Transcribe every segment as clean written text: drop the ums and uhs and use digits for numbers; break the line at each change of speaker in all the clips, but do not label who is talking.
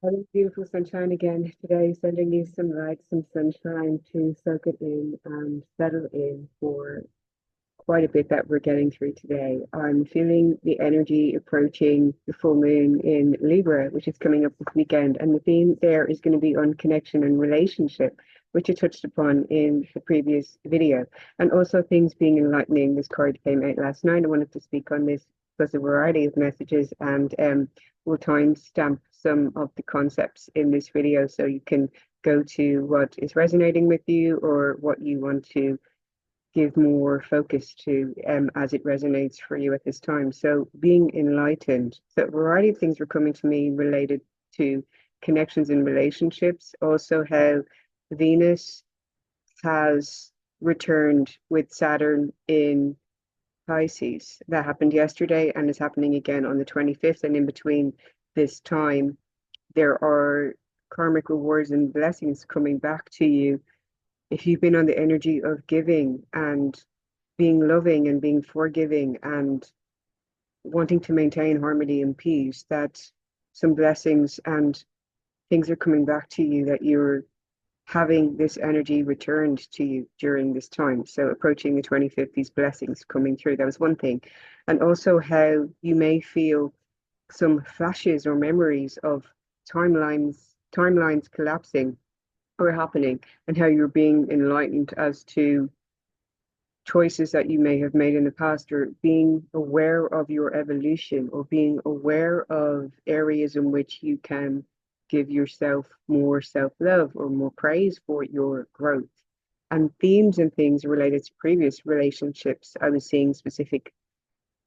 Having beautiful sunshine again today, sending you some light, some sunshine to soak it in and settle in for quite a bit that we're getting through today. I'm feeling the energy approaching the full moon in Libra, which is coming up this weekend. And the theme there is going to be on connection and relationship, which I touched upon in the previous video. And also things being enlightening. This card came out last night. I wanted to speak on this because a variety of messages and we'll timestamp some of the concepts in this video so you can go to what is resonating with you or what you want to give more focus to as it resonates for you at this time. So being enlightened. So a variety of things were coming to me related to connections and relationships. Also how Venus has returned with Saturn in Pisces. That happened yesterday and is happening again on the 25th. And in between this time, there are karmic rewards and blessings coming back to you if you've been on the energy of giving and being loving and being forgiving and wanting to maintain harmony and peace, that some blessings and things are coming back to you, that you're having this energy returned to you during this time. So approaching the 25th, these blessings coming through. That was one thing. And also how you may feel some flashes or memories of timelines collapsing or happening, and how you're being enlightened as to choices that you may have made in the past, or being aware of your evolution, or being aware of areas in which you can give yourself more self-love or more praise for your growth. And themes and things related to previous relationships, I was seeing specific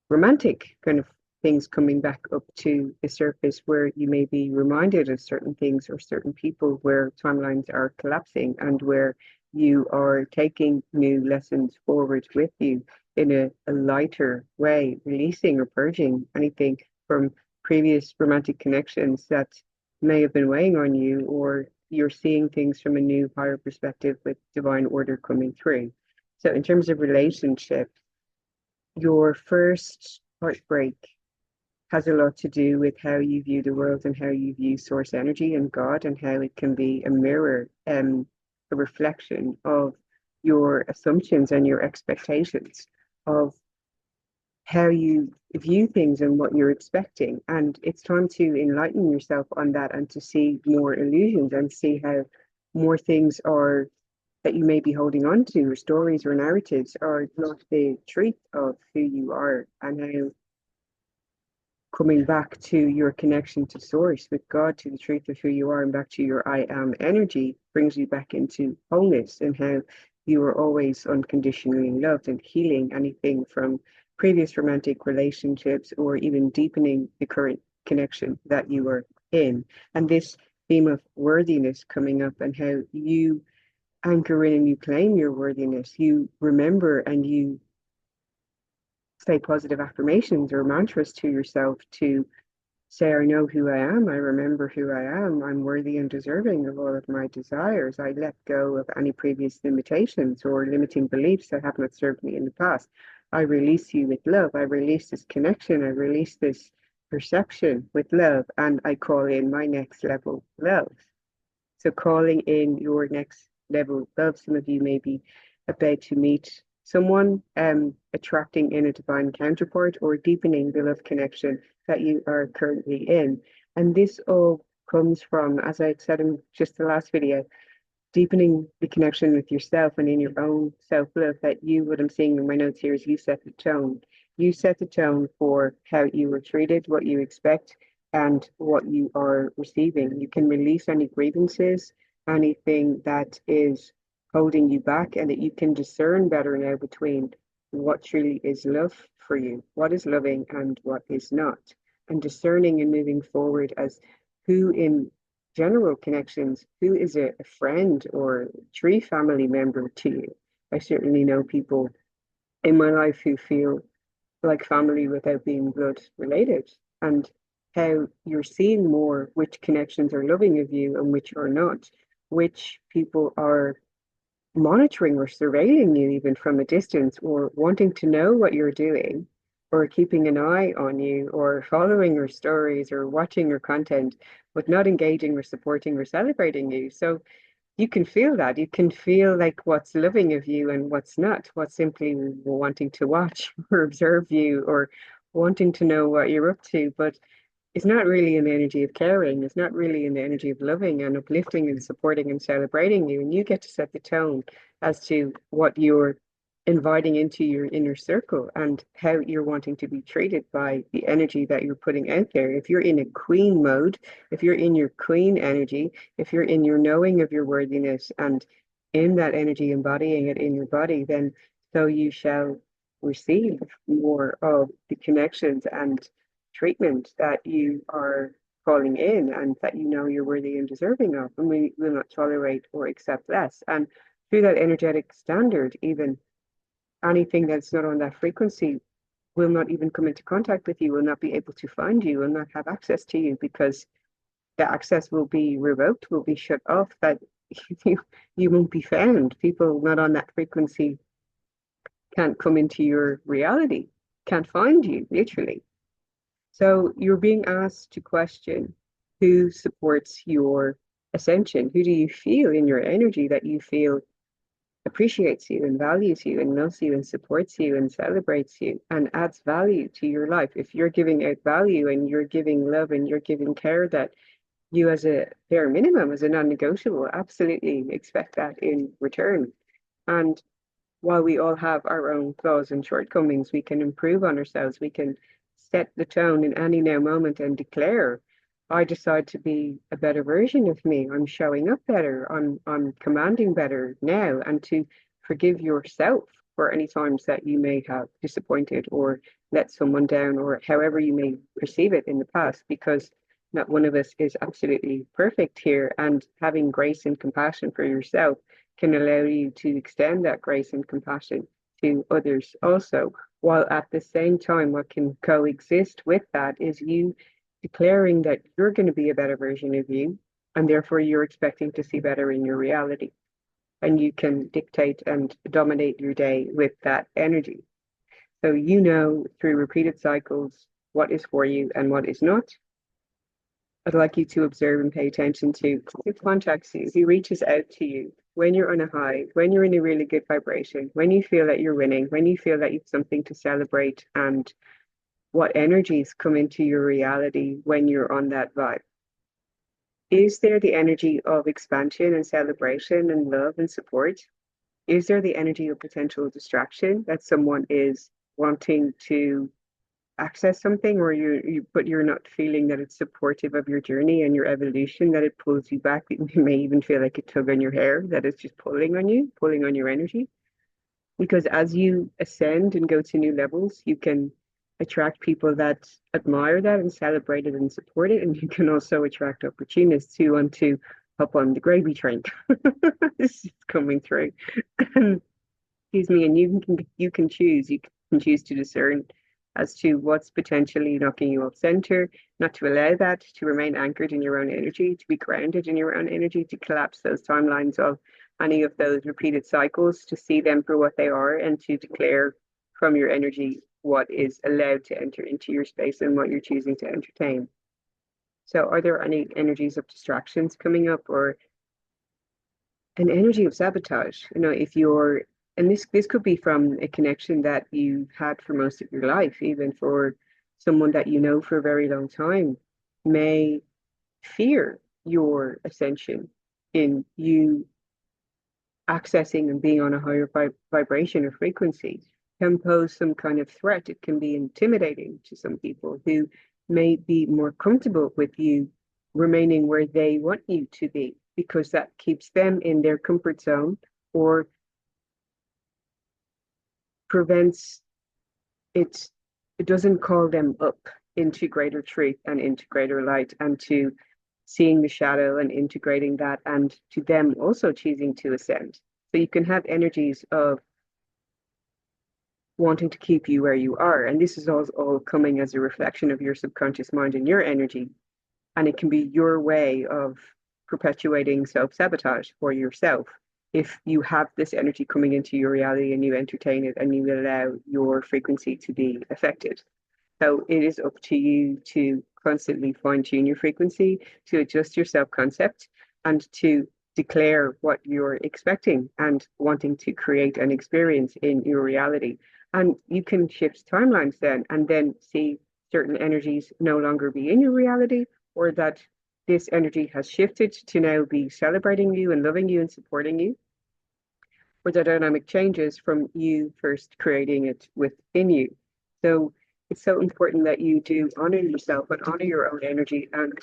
romantic kind of things coming back up to the surface, where you may be reminded of certain things or certain people where timelines are collapsing, and where you are taking new lessons forward with you in a lighter way, releasing or purging anything from previous romantic connections that may have been weighing on you, or you're seeing things from a new higher perspective with divine order coming through. So in terms of relationship, your first heartbreak has a lot to do with how you view the world and how you view source energy and God, and how it can be a mirror, a reflection of your assumptions and your expectations of how you view things and what you're expecting. And it's time to enlighten yourself on that and to see more illusions and see how more things are that you may be holding on to, or stories or narratives, are not the truth of who you are, and how coming back to your connection to source with God, to the truth of who you are, and back to your I am energy brings you back into wholeness, and how you are always unconditionally loved, and healing anything from previous romantic relationships, or even deepening the current connection that you are in. And this theme of worthiness coming up, and how you anchor in and you claim your worthiness, you remember and you say positive affirmations or mantras to yourself to say, I know who I am, I remember who I am, I'm worthy and deserving of all of my desires. I let go of any previous limitations or limiting beliefs that have not served me in the past. I release you with love. I release this connection. I release this perception with love, and I call in my next level love. So calling in your next level love. Some of you may be about to meet someone, attracting in a divine counterpart, or deepening the love connection that you are currently in. And this all comes from, as I said in just the last video, deepening the connection with yourself and in your own self-love. That you, what I'm seeing in my notes here is, you set the tone. You set the tone for how you were treated, what you expect, and what you are receiving. You can release any grievances, anything that is holding you back, and that you can discern better now between what truly is love for you, what is loving and what is not, and discerning and moving forward as who in general connections, who is a friend or true family member to you. I certainly know people in my life who feel like family without being blood related, and how you're seeing more which connections are loving of you and which are not, which people are monitoring or surveilling you even from a distance, or wanting to know what you're doing, or keeping an eye on you or following your stories or watching your content, but not engaging or supporting or celebrating you. So you can feel that. You can feel like what's loving of you and what's not, what's simply wanting to watch or observe you or wanting to know what you're up to. But it's not really in the energy of caring. It's not really in the energy of loving and uplifting and supporting and celebrating you. And you get to set the tone as to what you're inviting into your inner circle and how you're wanting to be treated by the energy that you're putting out there. If you're in a queen mode, if you're in your queen energy, if you're in your knowing of your worthiness and in that energy, embodying it in your body, then so you shall receive more of the connections and treatment that you are calling in and that you know you're worthy and deserving of, and we will not tolerate or accept less. And through that energetic standard, even anything that's not on that frequency will not even come into contact with you, will not be able to find you, will not have access to you because the access will be revoked, will be shut off, that you, you won't be found. People not on that frequency can't come into your reality, can't find you, literally. So you're being asked to question who supports your ascension. Who do you feel in your energy that you feel appreciates you and values you and loves you and supports you and celebrates you and adds value to your life? If you're giving out value and you're giving love and you're giving care, that you as a bare minimum, as a non-negotiable, absolutely expect that in return. And while we all have our own flaws and shortcomings, we can improve on ourselves. We can set the tone in any now moment and declare, I decide to be a better version of me. I'm showing up better. I'm commanding better now, and to forgive yourself for any times that you may have disappointed or let someone down or however you may perceive it in the past, because not one of us is absolutely perfect here. And having grace and compassion for yourself can allow you to extend that grace and compassion to others also. While at the same time, what can coexist with that is you declaring that you're going to be a better version of you, and therefore you're expecting to see better in your reality. And you can dictate and dominate your day with that energy. So you know through repeated cycles what is for you and what is not. I'd like you to observe and pay attention to who contacts you, who reaches out to you when you're on a high, when you're in a really good vibration, when you feel that you're winning, when you feel that you've something to celebrate, and what energies come into your reality when you're on that vibe. Is there the energy of expansion and celebration and love and support? Is there the energy of potential distraction that someone is wanting to access something, or but you're not feeling that it's supportive of your journey and your evolution, that it pulls you back? It may even feel like a tug on your hair, that it's just pulling on you, pulling on your energy. Because as you ascend and go to new levels, you can attract people that admire that and celebrate it and support it. And you can also attract opportunists who want to hop on the gravy train. This is coming through. Excuse me, and you can choose to discern as to what's potentially knocking you off center, not to allow that, to remain anchored in your own energy, to be grounded in your own energy, to collapse those timelines of any of those repeated cycles, to see them for what they are, and to declare from your energy what is allowed to enter into your space and what you're choosing to entertain. So are there any energies of distractions coming up, or an energy of sabotage? If you're, and this could be from a connection that you've had for most of your life, even for someone that you know for a very long time, may fear your ascension in you accessing and being on a higher vibration or frequency, can pose some kind of threat. It can be intimidating to some people who may be more comfortable with you remaining where they want you to be, because that keeps them in their comfort zone or prevents it. It doesn't call them up into greater truth and into greater light, and to seeing the shadow and integrating that, and to them also choosing to ascend. So you can have energies of wanting to keep you where you are. And this is all coming as a reflection of your subconscious mind and your energy. And it can be your way of perpetuating self-sabotage for yourself. if you have this energy coming into your reality and you entertain it and you allow your frequency to be affected. So it is up to you to constantly fine tune your frequency, to adjust your self concept, and to declare what you're expecting and wanting to create an experience in your reality. And you can shift timelines then and then see certain energies no longer be in your reality, or that this energy has shifted to now be celebrating you and loving you and supporting you, or the dynamic changes from you first creating it within you. So it's so important that you do honor yourself and honor your own energy and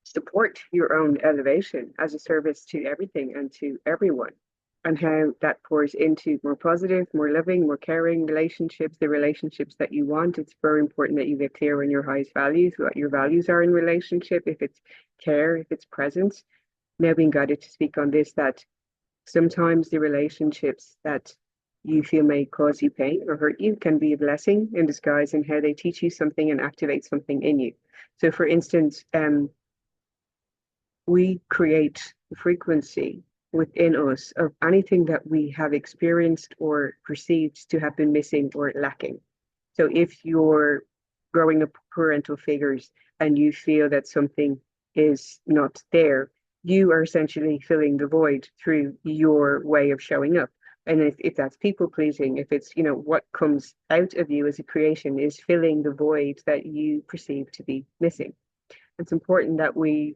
support your own elevation as a service to everything and to everyone, and how that pours into more positive, more loving, more caring relationships, the relationships that you want. It's very important that you get clear on your highest values, what your values are in relationship, if it's care, if it's presence. Now being guided to speak on this, that sometimes the relationships that you feel may cause you pain or hurt you can be a blessing in disguise in how they teach you something and activate something in you. So, for instance, we create the frequency within us of anything that we have experienced or perceived to have been missing or lacking. So, if you're growing up parental figures and you feel that something is not there, you are essentially filling the void through your way of showing up. And if that's people pleasing, if it's, what comes out of you as a creation is filling the void that you perceive to be missing. It's important that we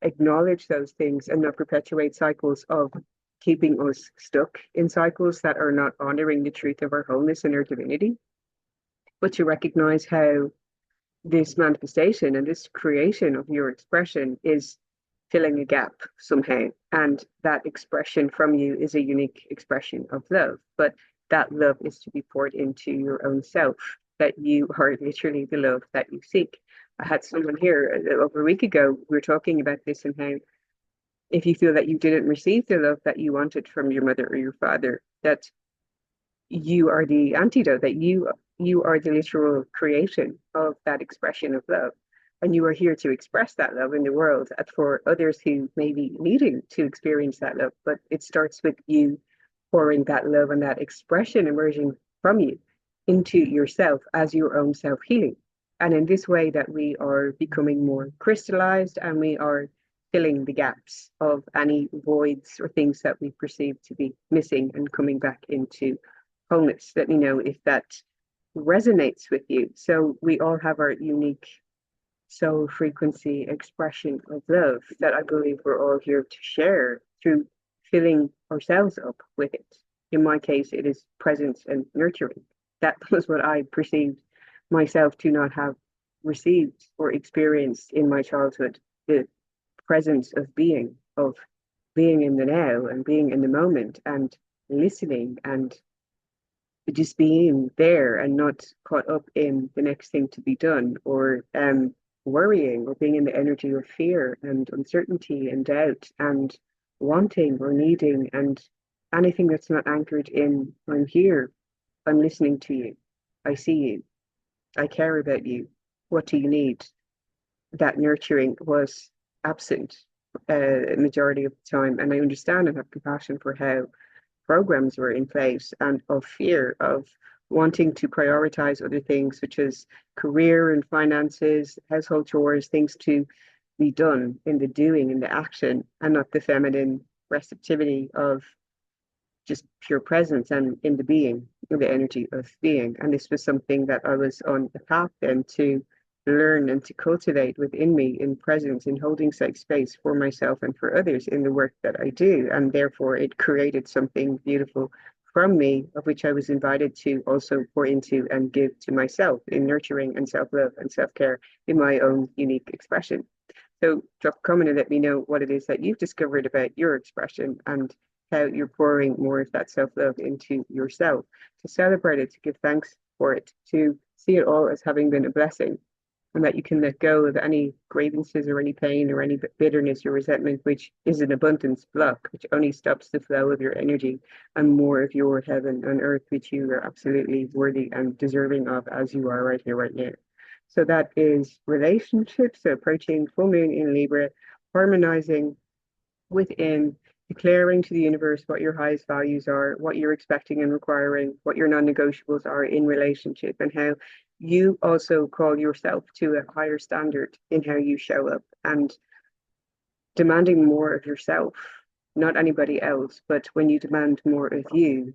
acknowledge those things and not perpetuate cycles of keeping us stuck in cycles that are not honoring the truth of our wholeness and our divinity, but to recognize how this manifestation and this creation of your expression is filling a gap somehow. And that expression from you is a unique expression of love. But that love is to be poured into your own self, that you are literally the love that you seek. I had someone here over a week ago, we were talking about this and how if you feel that you didn't receive the love that you wanted from your mother or your father, that you are the antidote, that you are the literal creation of that expression of love, and you are here to express that love in the world and for others who may be needing to experience that love. But it starts with you pouring that love and that expression emerging from you into yourself as your own self healing. And in this way that we are becoming more crystallized and we are filling the gaps of any voids or things that we perceive to be missing and coming back into wholeness. Let me know if that resonates with you. So we all have our unique soul frequency expression of love that I believe we're all here to share through filling ourselves up with it. In my case, it is presence and nurturing. That was what I perceived myself to not have received or experienced in my childhood. The presence of being in the now and being in the moment and listening and just being there and not caught up in the next thing to be done, or worrying or being in the energy of fear and uncertainty and doubt and wanting or needing, and anything that's not anchored in I'm here, I'm listening to you, I see you, I care about you, what do you need? That nurturing was absent a majority of the time, and I understand and have compassion for how programs were in place and of fear of wanting to prioritize other things such as career and finances, household chores, things to be done in the doing, in the action, and not the feminine receptivity of just pure presence and in the being, in the energy of being. And this was something that I was on a path then to learn and to cultivate within me in presence, in holding safe space for myself and for others in the work that I do. And therefore, it created something beautiful from me, of which I was invited to also pour into and give to myself in nurturing and self love and self care in my own unique expression. So, drop a comment and let me know what it is that you've discovered about your expression and how you're pouring more of that self love into yourself, to celebrate it, to give thanks for it, to see it all as having been a blessing, and that you can let go of any grievances or any pain or any bitterness or resentment, which is an abundance block, which only stops the flow of your energy and more of your heaven on earth, which you are absolutely worthy and deserving of as you are right here, right now. So that is relationships, so approaching full moon in Libra, harmonizing within declaring to the universe what your highest values are, what you're expecting and requiring, what your non-negotiables are in relationship, and how you also call yourself to a higher standard in how you show up, and demanding more of yourself, not anybody else, but when you demand more of you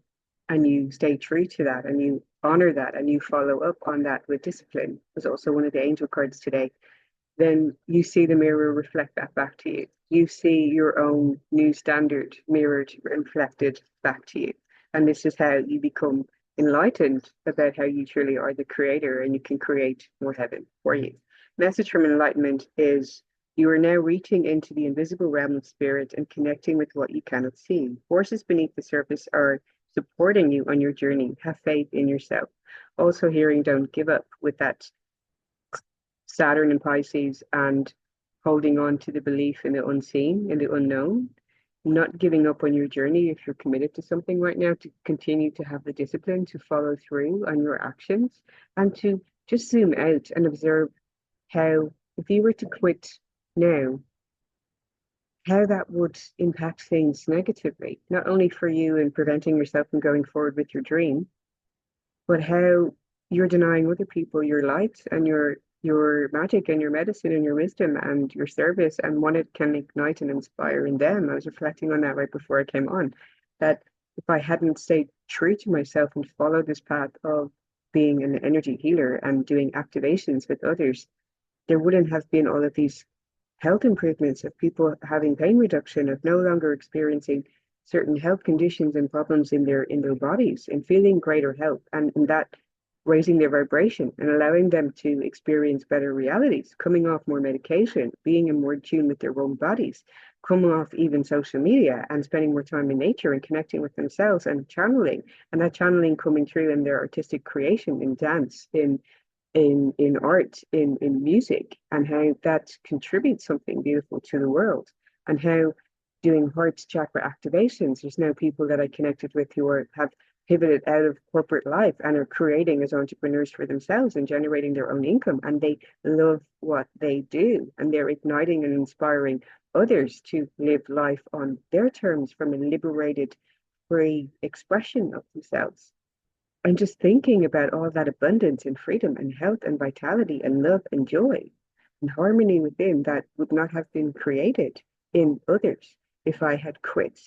and you stay true to that and you honor that and you follow up on that with discipline, was also one of the angel cards today, then you see the mirror reflect that back to you. You see your own new standard mirrored, reflected back to you. And this is how you become enlightened about how you truly are the creator and you can create more heaven for you. Message from enlightenment is you are now reaching into the invisible realm of spirit and connecting with what you cannot see. Forces beneath the surface are supporting you on your journey. Have faith in yourself. Also hearing don't give up with that Saturn and Pisces and holding on to the belief in the unseen, in the unknown, not giving up on your journey if you're committed to something right now, to continue to have the discipline to follow through on your actions and to just zoom out and observe how, if you were to quit now, how that would impact things negatively, not only for you in preventing yourself from going forward with your dream, but how you're denying other people your light and your magic and your medicine and your wisdom and your service and what it can ignite and inspire in them. I was reflecting on that right before I came on, that if I hadn't stayed true to myself and followed this path of being an energy healer and doing activations with others, there wouldn't have been all of these health improvements of people having pain reduction, of no longer experiencing certain health conditions and problems in their bodies and feeling greater health and that raising their vibration and allowing them to experience better realities, coming off more medication, being in more tune with their own bodies, coming off even social media and spending more time in nature and connecting with themselves and channeling, and that channeling coming through in their artistic creation, in dance, in art, in music, and how that contributes something beautiful to the world, and how doing heart chakra activations, there's now people that I connected with who have pivoted out of corporate life and are creating as entrepreneurs for themselves and generating their own income, and they love what they do, and they're igniting and inspiring others to live life on their terms from a liberated, free expression of themselves. And just thinking about all that abundance and freedom and health and vitality and love and joy and harmony within that would not have been created in others if I had quit.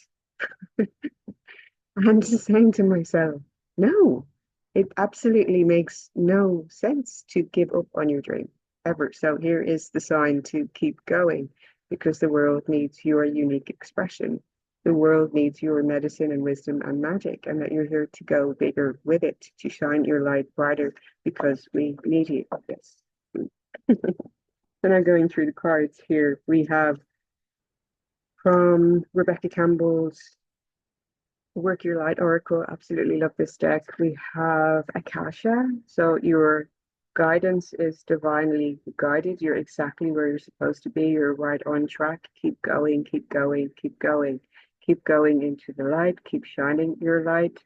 And just saying to myself, no, it absolutely makes no sense to give up on your dream ever. So here is the sign to keep going because the world needs your unique expression. The world needs your medicine and wisdom and magic, and that you're here to go bigger with it, to shine your light brighter because we need you. Yes. Then I'm going through the cards here. We have from Rebecca Campbell's Work Your Light Oracle. Absolutely love this deck. We have Akasha. So your guidance is divinely guided. You're exactly where you're supposed to be. You're right on track. Keep going, keep going, keep going. Keep going into the light. Keep shining your light.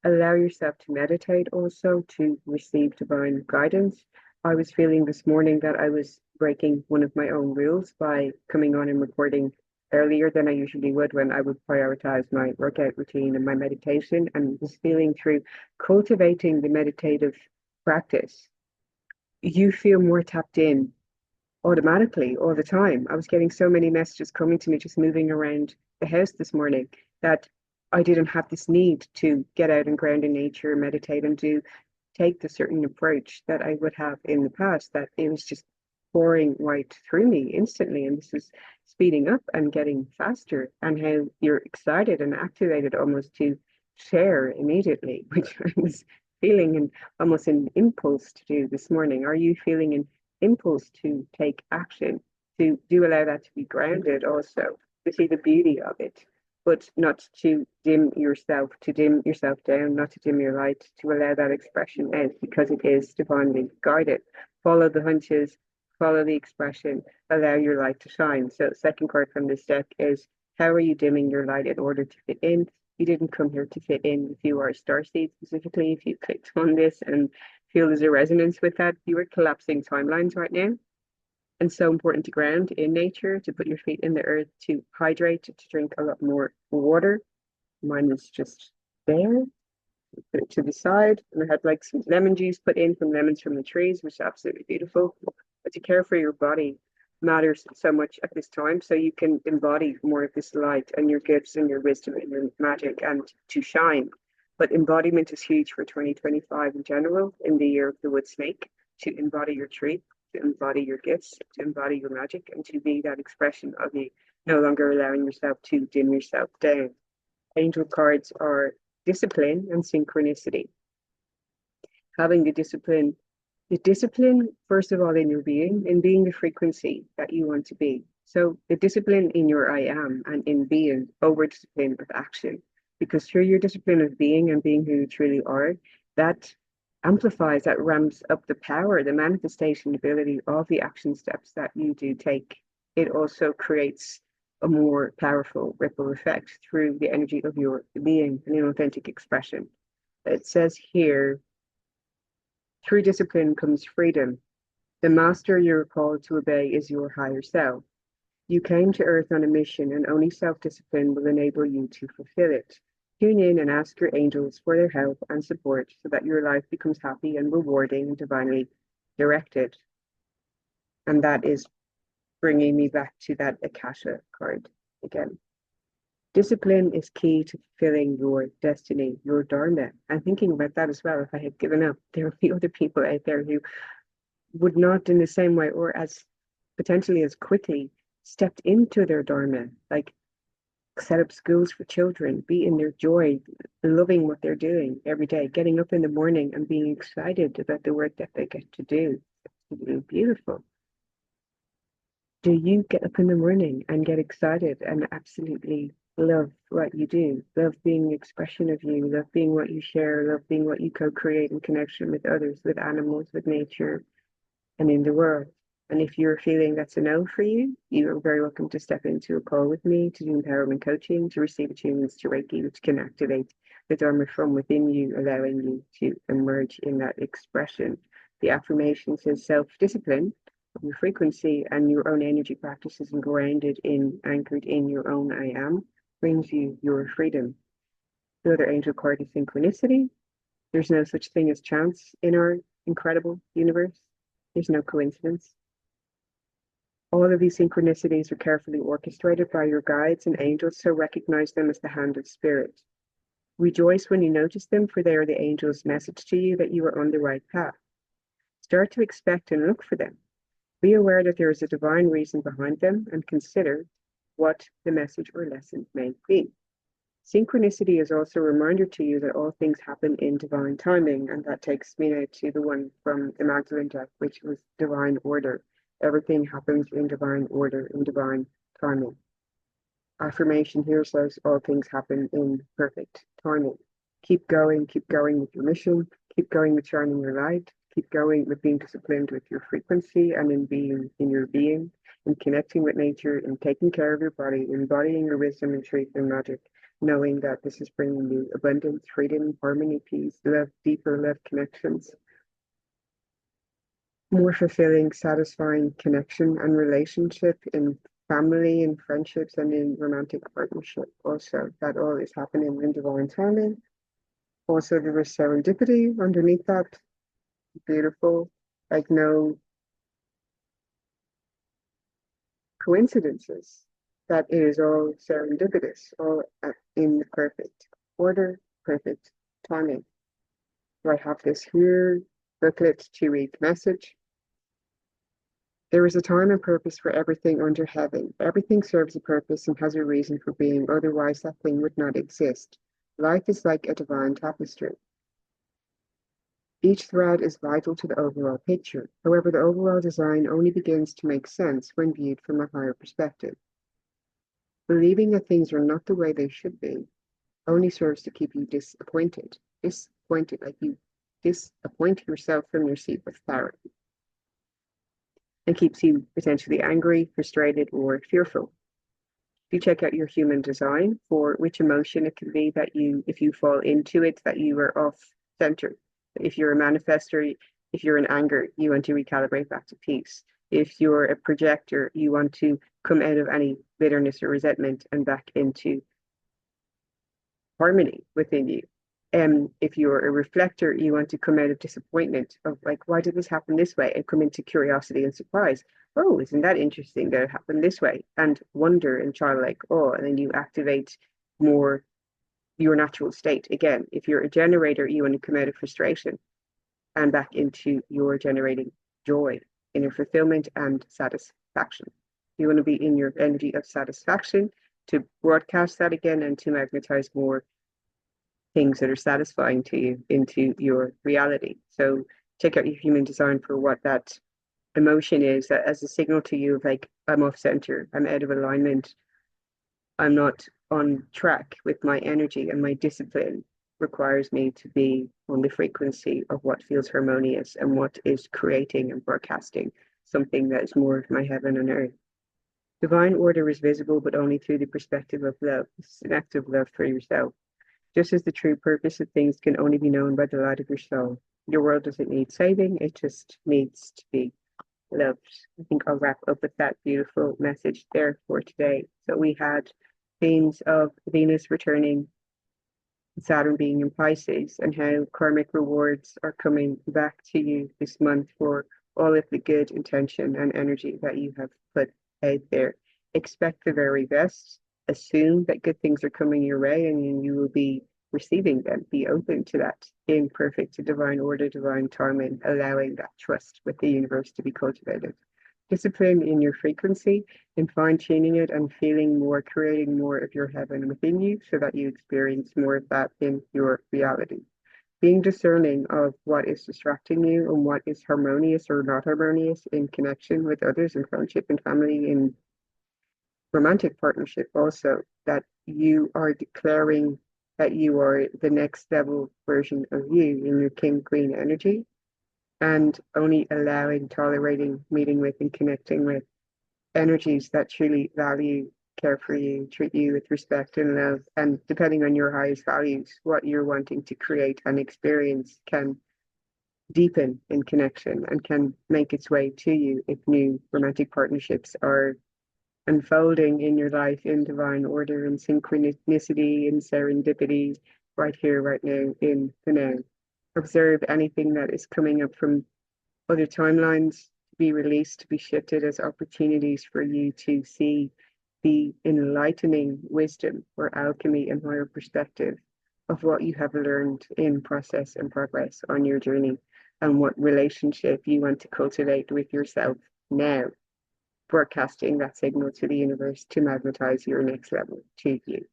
Allow yourself to meditate also to receive divine guidance. I was feeling this morning that I was breaking one of my own rules by coming on and recording earlier than I usually would when I would prioritize my workout routine and my meditation, and was feeling through cultivating the meditative practice. You feel more tapped in automatically all the time. I was getting so many messages coming to me just moving around the house this morning that I didn't have this need to get out and ground in nature, meditate, and take the certain approach that I would have in the past, that it was just pouring right through me instantly. And this is speeding up and getting faster, and how you're excited and activated almost to share immediately, which I was feeling and almost an impulse to do this morning. Are you feeling an impulse to take action, to do allow that to be grounded also, to see the beauty of it, but not to dim yourself down, not to dim your light, to allow that expression out because it is divinely guided. Follow the hunches, follow the expression, allow your light to shine. So second card from this deck is, how are you dimming your light in order to fit in? You didn't come here to fit in. If you are a starseed specifically, if you clicked on this and feel there's a resonance with that, you are collapsing timelines right now. And so important to ground in nature, to put your feet in the earth, to hydrate, to drink a lot more water. Mine was just there. Put it to the side, and I had like some lemon juice put in from lemons from the trees, which is absolutely beautiful. But to care for your body matters so much at this time, so you can embody more of this light and your gifts and your wisdom and your magic and to shine. But embodiment is huge for 2025 in general, in the year of the wood snake, to embody your truth, to embody your gifts, to embody your magic, and to be that expression of you, no longer allowing yourself to dim yourself down. Angel cards are discipline and synchronicity. Having the discipline, first of all, in your being, in being the frequency that you want to be. So the discipline in your I am and in being over discipline of action. Because through your discipline of being and being who you truly are, that amplifies, that ramps up the power, the manifestation ability of the action steps that you do take. It also creates a more powerful ripple effect through the energy of your being and an authentic expression. It says here, through discipline comes freedom. The master you're called to obey is your higher self. You came to earth on a mission, and only self-discipline will enable you to fulfill it. Tune in and ask your angels for their help and support so that your life becomes happy and rewarding and divinely directed. And that is bringing me back to that Akasha card again. Discipline is key to fulfilling your destiny, your dharma. And thinking about that as well, if I had given up, there would be other people out there who would not in the same way or as potentially as quickly stepped into their dharma, like set up schools for children, be in their joy, loving what they're doing every day, getting up in the morning and being excited about the work that they get to do. It's beautiful. Do you get up in the morning and get excited and absolutely love what you do? Love being the expression of you, love being what you share, love being what you co-create in connection with others, with animals, with nature, and in the world. And if you're feeling that's a no for you, you are very welcome to step into a call with me to do empowerment coaching, to receive attunements to Reiki, which can activate the Dharma from within you, allowing you to emerge in that expression. The affirmation says self-discipline, your frequency and your own energy practices and grounded in, anchored in your own I am, brings you your freedom. The other angel card is synchronicity. There's no such thing as chance in our incredible universe. There's no coincidence. All of these synchronicities are carefully orchestrated by your guides and angels, so recognize them as the hand of spirit. Rejoice when you notice them, for they are the angel's message to you that you are on the right path. Start to expect and look for them. Be aware that there is a divine reason behind them and consider what the message or lesson may be. Synchronicity is also a reminder to you that all things happen in divine timing, and that takes me now to the one from the Magdalene deck, which was divine order. Everything happens in divine order, in divine timing. Affirmation here says all things happen in perfect timing. Keep going with your mission, keep going with shining your light, keep going with being disciplined with your frequency and in being in your being, in connecting with nature, in taking care of your body, embodying your wisdom and truth and magic, knowing that this is bringing you abundance, freedom, harmony, peace, love, deeper love connections, more fulfilling, satisfying connection and relationship in family and friendships and in romantic partnership. Also, that all is happening in divine timing. Also, there is serendipity underneath that. Beautiful, like no coincidences. That it is all serendipitous, all in perfect order, perfect timing. So I have this here booklet to read the message. There is a time and purpose for everything under heaven. Everything serves a purpose and has a reason for being, otherwise that thing would not exist. Life is like a divine tapestry. Each thread is vital to the overall picture. However, the overall design only begins to make sense when viewed from a higher perspective. Believing that things are not the way they should be only serves to keep you disappointed. Disappointed, like you disappoint yourself from your seat with clarity, and keeps you potentially angry, frustrated, or fearful. You check out your human design for which emotion it can be that you, if you fall into it, that you are off center. If you're a manifestor, if you're in anger, you want to recalibrate back to peace. If you're a projector, you want to come out of any bitterness or resentment and back into harmony within you. If you're a reflector, you want to come out of disappointment of like, why did this happen this way? And come into curiosity and surprise. Oh, isn't that interesting that it happened this way? And wonder and childlike awe. And then you activate more your natural state. Again, if you're a generator, you want to come out of frustration and back into your generating joy, inner fulfillment, and satisfaction. You want to be in your energy of satisfaction to broadcast that again and to magnetize more things that are satisfying to you into your reality. So check out your human design for what that emotion is as a signal to you of like, I'm off center, I'm out of alignment, I'm not on track with my energy, and my discipline requires me to be on the frequency of what feels harmonious and what is creating and broadcasting something that is more of my heaven and earth. Divine order is visible, but only through the perspective of love. This is an act of love for yourself. Just as the true purpose of things can only be known by the light of your soul. Your world doesn't need saving, it just needs to be loved. I think I'll wrap up with that beautiful message there for today. So we had themes of Venus returning, Saturn being in Pisces, and how karmic rewards are coming back to you this month for all of the good intention and energy that you have put out there. Expect the very best. Assume that good things are coming your way and you will be receiving them. Be open to that in perfect divine order, divine timing, allowing that trust with the universe to be cultivated. Discipline in your frequency, in fine tuning it and feeling more, creating more of your heaven within you so that you experience more of that in your reality. Being discerning of what is distracting you and what is harmonious or not harmonious in connection with others, in friendship and family, in romantic partnership also, that you are declaring that you are the next level version of you in your king queen energy, and only allowing, tolerating, meeting with, and connecting with energies that truly value, care for you, treat you with respect and love. And depending on your highest values, what you're wanting to create and experience can deepen in connection and can make its way to you if new romantic partnerships are unfolding in your life in divine order and synchronicity and serendipity right here, right now, in the now. Observe anything that is coming up from other timelines to be released, to be shifted as opportunities for you to see the enlightening wisdom or alchemy and higher perspective of what you have learned in process and progress on your journey, and what relationship you want to cultivate with yourself now, broadcasting that signal to the universe to magnetize your next level to you.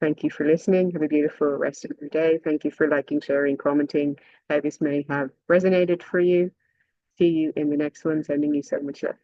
Thank you for listening. Have a beautiful rest of your day. Thank you for liking, sharing, commenting how this may have resonated for you. See you in the next one. Sending you so much love.